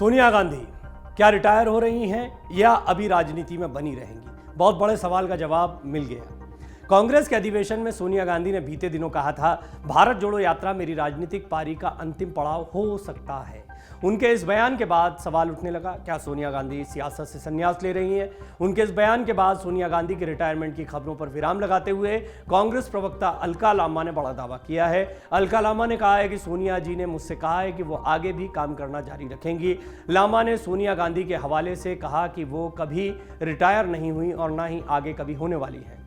सोनिया गांधी क्या रिटायर हो रही हैं या अभी राजनीति में बनी रहेंगी? बहुत बड़े सवाल का जवाब मिल गया। कांग्रेस के अधिवेशन में सोनिया गांधी ने बीते दिनों कहा था, भारत जोड़ो यात्रा मेरी राजनीतिक पारी का अंतिम पड़ाव हो सकता है। उनके इस बयान के बाद सवाल उठने लगा, क्या सोनिया गांधी सियासत से संन्यास ले रही हैं? उनके इस बयान के बाद सोनिया गांधी के रिटायरमेंट की खबरों पर विराम लगाते हुए कांग्रेस प्रवक्ता अलका लांबा ने बड़ा दावा किया है। अलका लांबा ने कहा है कि सोनिया जी ने मुझसे कहा है कि वो आगे भी काम करना जारी रखेंगी। लांबा ने सोनिया गांधी के हवाले से कहा कि वो कभी रिटायर नहीं हुई और ना ही आगे कभी होने वाली है।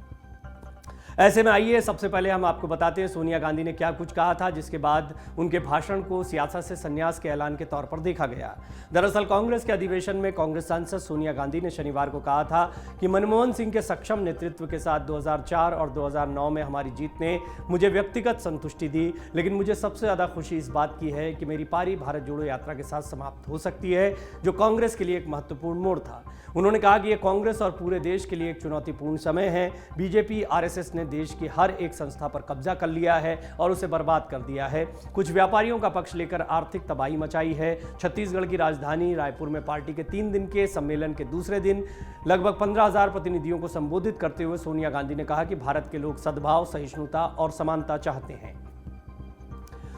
ऐसे में आइए सबसे पहले हम आपको बताते हैं सोनिया गांधी ने क्या कुछ कहा था, जिसके बाद उनके भाषण को सियासत से संन्यास के ऐलान के तौर पर देखा गया। दरअसल कांग्रेस के अधिवेशन में कांग्रेस सांसद सोनिया गांधी ने शनिवार को कहा था कि मनमोहन सिंह के सक्षम नेतृत्व के साथ 2004 और 2009 में हमारी जीत ने मुझे व्यक्तिगत संतुष्टि दी, लेकिन मुझे सबसे ज़्यादा खुशी इस बात की है कि मेरी पारी भारत जोड़ो यात्रा के साथ समाप्त हो सकती है, जो कांग्रेस के लिए एक महत्वपूर्ण मोड़ था। उन्होंने कहा कि यह कांग्रेस और पूरे देश के लिए एक चुनौतीपूर्ण समय है। बीजेपी आरएसएस ने देश की हर एक संस्था पर कब्जा कर लिया है और उसे बर्बाद कर दिया है। कुछ व्यापारियों का पक्ष लेकर आर्थिक तबाही मचाई है। छत्तीसगढ़ की राजधानी रायपुर में पार्टी के 3 दिन के सम्मेलन के दूसरे दिन लगभग 15,000 प्रतिनिधियों को संबोधित करते हुए सोनिया गांधी ने कहा कि भारत के लोग सद्भाव, सहिष्णुता और समानता चाहते हैं।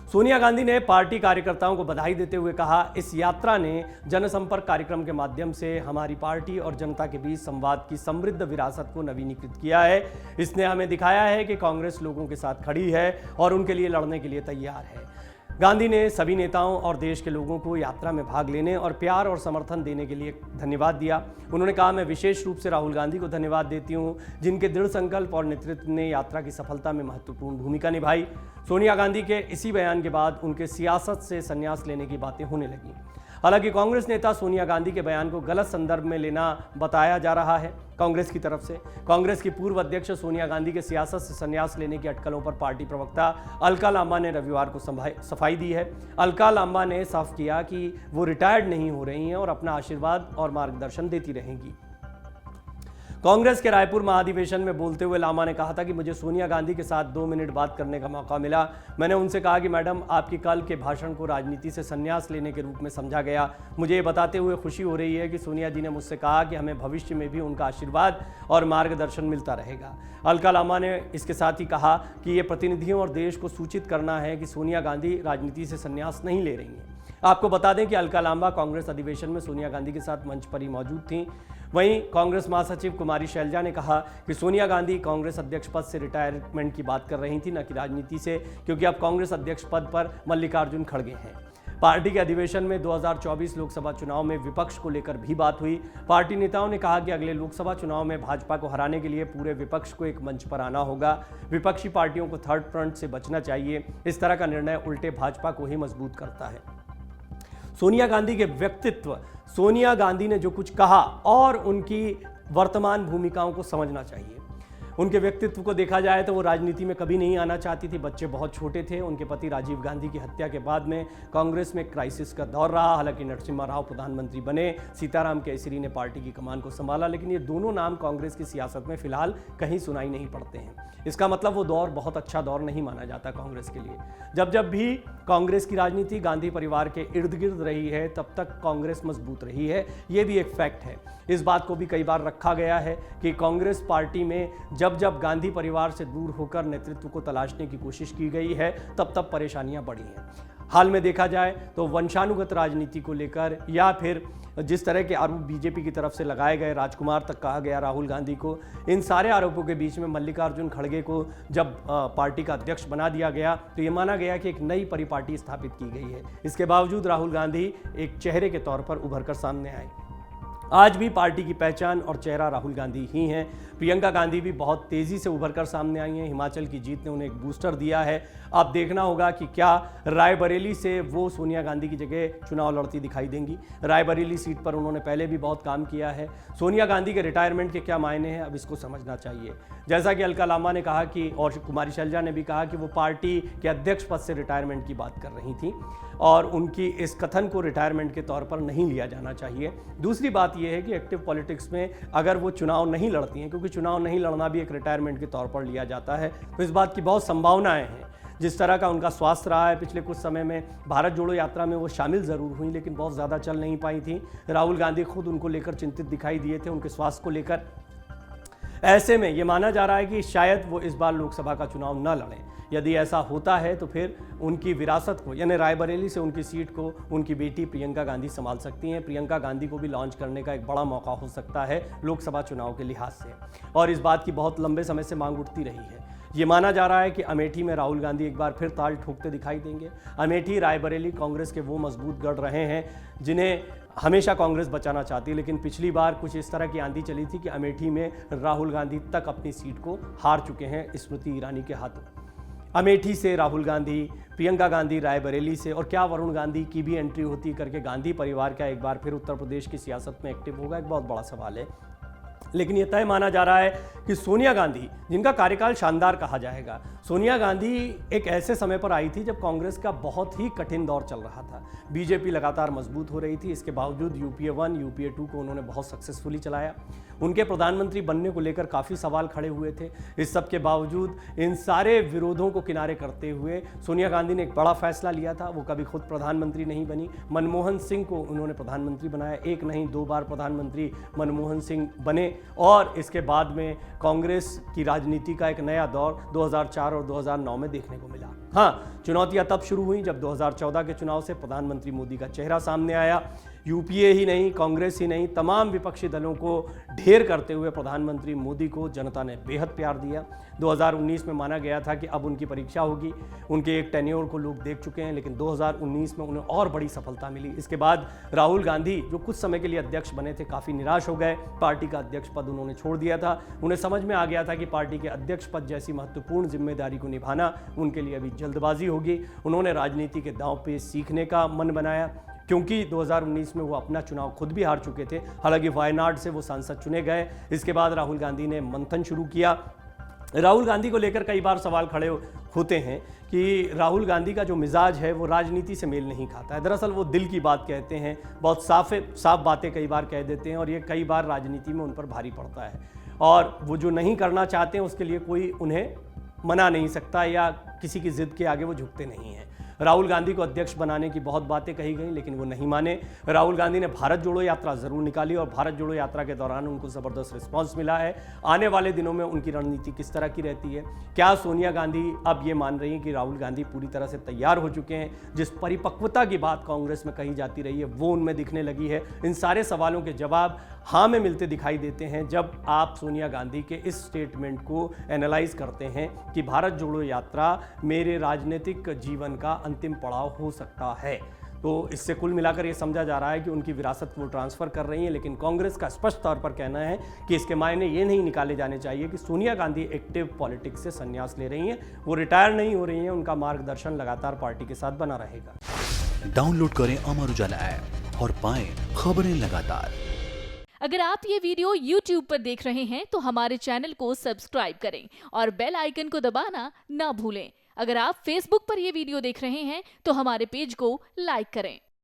सोनिया गांधी ने पार्टी कार्यकर्ताओं को बधाई देते हुए कहा, इस यात्रा ने जनसंपर्क कार्यक्रम के माध्यम से हमारी पार्टी और जनता के बीच संवाद की समृद्ध विरासत को नवीनीकृत किया है। इसने हमें दिखाया है कि कांग्रेस लोगों के साथ खड़ी है और उनके लिए लड़ने के लिए तैयार है। गांधी ने सभी नेताओं और देश के लोगों को यात्रा में भाग लेने और प्यार और समर्थन देने के लिए धन्यवाद दिया। उन्होंने कहा, मैं विशेष रूप से राहुल गांधी को धन्यवाद देती हूं, जिनके दृढ़ संकल्प और नेतृत्व ने यात्रा की सफलता में महत्वपूर्ण भूमिका निभाई। सोनिया गांधी के इसी बयान के बाद उनके सियासत से संन्यास लेने की बातें होने लगीं। हालांकि कांग्रेस नेता सोनिया गांधी के बयान को गलत संदर्भ में लेना बताया जा रहा है कांग्रेस की तरफ से। कांग्रेस की पूर्व अध्यक्ष सोनिया गांधी के सियासत से संन्यास लेने की अटकलों पर पार्टी प्रवक्ता अलका लांबा ने रविवार को सफाई दी है। अलका लांबा ने साफ किया कि वो रिटायर्ड नहीं हो रही हैं और अपना आशीर्वाद और मार्गदर्शन देती रहेंगी। कांग्रेस के रायपुर महाधिवेशन में बोलते हुए लांबा ने कहा था कि मुझे सोनिया गांधी के साथ 2 मिनट बात करने का मौका मिला। मैंने उनसे कहा कि मैडम, आपकी कल के भाषण को राजनीति से संन्यास लेने के रूप में समझा गया। मुझे ये बताते हुए खुशी हो रही है कि सोनिया जी ने मुझसे कहा कि हमें भविष्य में भी उनका आशीर्वाद और मार्गदर्शन मिलता रहेगा। अलका लांबा ने इसके साथ ही कहा कि ये प्रतिनिधियों और देश को सूचित करना है कि सोनिया गांधी राजनीति से संन्यास नहीं ले रही हैं। आपको बता दें कि अलका लांबा कांग्रेस अधिवेशन में सोनिया गांधी के साथ मंच पर ही मौजूद थीं। वहीं कांग्रेस महासचिव कुमारी शैलजा ने कहा कि सोनिया गांधी कांग्रेस अध्यक्ष पद से रिटायरमेंट की बात कर रही थी, न कि राजनीति से, क्योंकि अब कांग्रेस अध्यक्ष पद पर मल्लिकार्जुन खड़गे हैं। पार्टी के अधिवेशन में 2024 लोकसभा चुनाव में विपक्ष को लेकर भी बात हुई। पार्टी नेताओं ने कहा कि अगले लोकसभा चुनाव में भाजपा को हराने के लिए पूरे विपक्ष को एक मंच पर आना होगा। विपक्षी पार्टियों को थर्ड फ्रंट से बचना चाहिए। इस तरह का निर्णय उल्टे भाजपा को ही मजबूत करता है। सोनिया गांधी के व्यक्तित्व, सोनिया गांधी ने जो कुछ कहा और उनकी वर्तमान भूमिकाओं को समझना चाहिए। उनके व्यक्तित्व को देखा जाए तो वो राजनीति में कभी नहीं आना चाहती थी। बच्चे बहुत छोटे थे। उनके पति राजीव गांधी की हत्या के बाद में कांग्रेस में क्राइसिस का दौर रहा। हालांकि नरसिम्हा राव प्रधानमंत्री बने, सीताराम केसरी ने पार्टी की कमान को संभाला, लेकिन ये दोनों नाम कांग्रेस की सियासत में फिलहाल कहीं सुनाई नहीं पड़ते हैं। इसका मतलब वो दौर बहुत अच्छा दौर नहीं माना जाता कांग्रेस के लिए। जब भी कांग्रेस की राजनीति गांधी परिवार के इर्द गिर्द रही है, तब तक कांग्रेस मजबूत रही है। ये भी एक फैक्ट है। इस बात को भी कई बार रखा गया है कि कांग्रेस पार्टी में जब गांधी परिवार से दूर होकर नेतृत्व को तलाशने की कोशिश की गई है, तब परेशानियां बढ़ी हैं। हाल में देखा जाए तो वंशानुगत राजनीति को लेकर या फिर जिस तरह के आरोप बीजेपी की तरफ से लगाए गए, राजकुमार तक कहा गया राहुल गांधी को, इन सारे आरोपों के बीच में मल्लिकार्जुन खड़गे को जब पार्टी का अध्यक्ष बना दिया गया तो ये माना गया कि एक नई परिपाटी स्थापित की गई है। इसके बावजूद राहुल गांधी एक चेहरे के तौर पर उभर कर सामने आए। आज भी पार्टी की पहचान और चेहरा राहुल गांधी ही हैं। प्रियंका गांधी भी बहुत तेज़ी से उभर कर सामने आई हैं। हिमाचल की जीत ने उन्हें एक बूस्टर दिया है। अब देखना होगा कि क्या रायबरेली से वो सोनिया गांधी की जगह चुनाव लड़ती दिखाई देंगी। रायबरेली सीट पर उन्होंने पहले भी बहुत काम किया है। सोनिया गांधी के रिटायरमेंट के क्या मायने हैं, अब इसको समझना चाहिए। जैसा कि अलका लांबा ने कहा कि, और कुमारी शैलजा ने भी कहा कि वो पार्टी के अध्यक्ष पद से रिटायरमेंट की बात कर रही थी और उनकी इस कथन को रिटायरमेंट के तौर पर नहीं लिया जाना चाहिए। दूसरी बात यह है कि एक्टिव पॉलिटिक्स में अगर वो चुनाव नहीं लड़ती हैं, क्योंकि चुनाव नहीं लड़ना भी एक रिटायरमेंट के तौर पर लिया जाता है, तो इस बात की बहुत संभावनाएं हैं। जिस तरह का उनका स्वास्थ्य रहा है पिछले कुछ समय में, भारत जोड़ो यात्रा में वो शामिल ज़रूर हुई लेकिन बहुत ज़्यादा चल नहीं पाई थी। राहुल गांधी खुद उनको लेकर चिंतित दिखाई दिए थे, उनके स्वास्थ्य को लेकर। ऐसे में ये माना जा रहा है कि शायद वो इस बार लोकसभा का चुनाव न लड़ें। यदि ऐसा होता है तो फिर उनकी विरासत को, यानी रायबरेली से उनकी सीट को उनकी बेटी प्रियंका गांधी संभाल सकती हैं। प्रियंका गांधी को भी लॉन्च करने का एक बड़ा मौका हो सकता है लोकसभा चुनाव के लिहाज से, और इस बात की बहुत लंबे समय से मांग उठती रही है। ये माना जा रहा है कि अमेठी में राहुल गांधी एक बार फिर ताल ठोकते दिखाई देंगे। अमेठी रायबरेली कांग्रेस के वो मजबूत गढ़ रहे हैं जिन्हें हमेशा कांग्रेस बचाना चाहती है, लेकिन पिछली बार कुछ इस तरह की आंधी चली थी कि अमेठी में राहुल गांधी तक अपनी सीट को हार चुके हैं स्मृति ईरानी के हाथों। अमेठी से राहुल गांधी, प्रियंका गांधी रायबरेली से, और क्या वरुण गांधी की भी एंट्री होती करके गांधी परिवार का एक बार फिर उत्तर प्रदेश की सियासत में एक्टिव होगा, एक बहुत बड़ा सवाल है। लेकिन यह तय माना जा रहा है कि सोनिया गांधी, जिनका कार्यकाल शानदार कहा जाएगा, सोनिया गांधी एक ऐसे समय पर आई थी जब कांग्रेस का बहुत ही कठिन दौर चल रहा था। बीजेपी लगातार मजबूत हो रही थी, इसके बावजूद यूपीए 1, यूपीए 2 को उन्होंने बहुत सक्सेसफुली चलाया। उनके प्रधानमंत्री बनने को लेकर काफ़ी सवाल खड़े हुए थे। इस सब के बावजूद इन सारे विरोधों को किनारे करते हुए सोनिया गांधी ने एक बड़ा फैसला लिया था। वो कभी खुद प्रधानमंत्री नहीं बनी, मनमोहन सिंह को उन्होंने प्रधानमंत्री बनाया। एक नहीं 2 बार प्रधानमंत्री मनमोहन सिंह बने, और इसके बाद में कांग्रेस की राजनीति का एक नया दौर 2004 और 2009 में देखने को मिला। हाँ, चुनौतियां तब शुरू हुई जब 2014 के चुनाव से प्रधानमंत्री मोदी का चेहरा सामने आया। यूपीए ही नहीं, कांग्रेस ही नहीं, तमाम विपक्षी दलों को ढेर करते हुए प्रधानमंत्री मोदी को जनता ने बेहद प्यार दिया। 2019 में माना गया था कि अब उनकी परीक्षा होगी, उनके एक टेन्योर को लोग देख चुके हैं, लेकिन 2019 में उन्हें और बड़ी सफलता मिली। इसके बाद राहुल गांधी, जो कुछ समय के लिए अध्यक्ष बने थे, काफ़ी निराश हो गए। पार्टी का अध्यक्ष पद उन्होंने छोड़ दिया था। उन्हें समझ में आ गया था कि पार्टी के अध्यक्ष पद जैसी महत्वपूर्ण जिम्मेदारी को निभाना उनके लिए अभी जल्दबाजी होगी। उन्होंने राजनीति के दांव पे सीखने का मन बनाया, क्योंकि 2019 में वो अपना चुनाव खुद भी हार चुके थे। हालांकि वायनाड से वो सांसद चुने गए। इसके बाद राहुल गांधी ने मंथन शुरू किया। राहुल गांधी को लेकर कई बार सवाल खड़े होते हैं कि राहुल गांधी का जो मिजाज है वो राजनीति से मेल नहीं खाता है। दरअसल वो दिल की बात कहते हैं, बहुत साफ बातें कई बार कह देते हैं, और ये कई बार राजनीति में उन पर भारी पड़ता है। और वो जो नहीं करना चाहते हैं उसके लिए कोई उन्हें मना नहीं सकता, या किसी की जिद के आगे वो झुकते नहीं हैं। राहुल गांधी को अध्यक्ष बनाने की बहुत बातें कही गई, लेकिन वो नहीं माने। राहुल गांधी ने भारत जोड़ो यात्रा जरूर निकाली, और भारत जोड़ो यात्रा के दौरान उनको ज़बरदस्त रिस्पांस मिला है। आने वाले दिनों में उनकी रणनीति किस तरह की रहती है? क्या सोनिया गांधी अब ये मान रही हैं कि राहुल गांधी पूरी तरह से तैयार हो चुके हैं? जिस परिपक्वता की बात कांग्रेस में कही जाती रही है वो उनमें दिखने लगी है? इन सारे सवालों के जवाब हाँ में मिलते दिखाई देते हैं जब आप सोनिया गांधी के इस स्टेटमेंट को एनालाइज करते हैं कि भारत जोड़ो यात्रा मेरे राजनीतिक जीवन का अंतिम पड़ाव हो सकता है। तो इससे कुल मिलाकर ये समझा जा रहा है कि उनकी विरासत वो ट्रांसफर कर रही हैं, लेकिन कांग्रेस का स्पष्ट तौर पर कहना है कि इसके मायने ये नहीं निकाले जाने चाहिए कि सोनिया गांधी एक्टिव पॉलिटिक्स से संन्यास ले रही हैं। वो रिटायर नहीं हो रही हैं, उनका मार्गदर्शन लगातार पार्टी के साथ बना रहेगा। डाउनलोड करें अमर उजाला ऐप और पाएं खबरें लगातार। अगर आप ये वीडियो YouTube पर देख रहे हैं तो हमारे चैनल को सब्सक्राइब करें और बेल आइकन को दबाना ना भूलें। अगर आप Facebook पर ये वीडियो देख रहे हैं तो हमारे पेज को लाइक करें।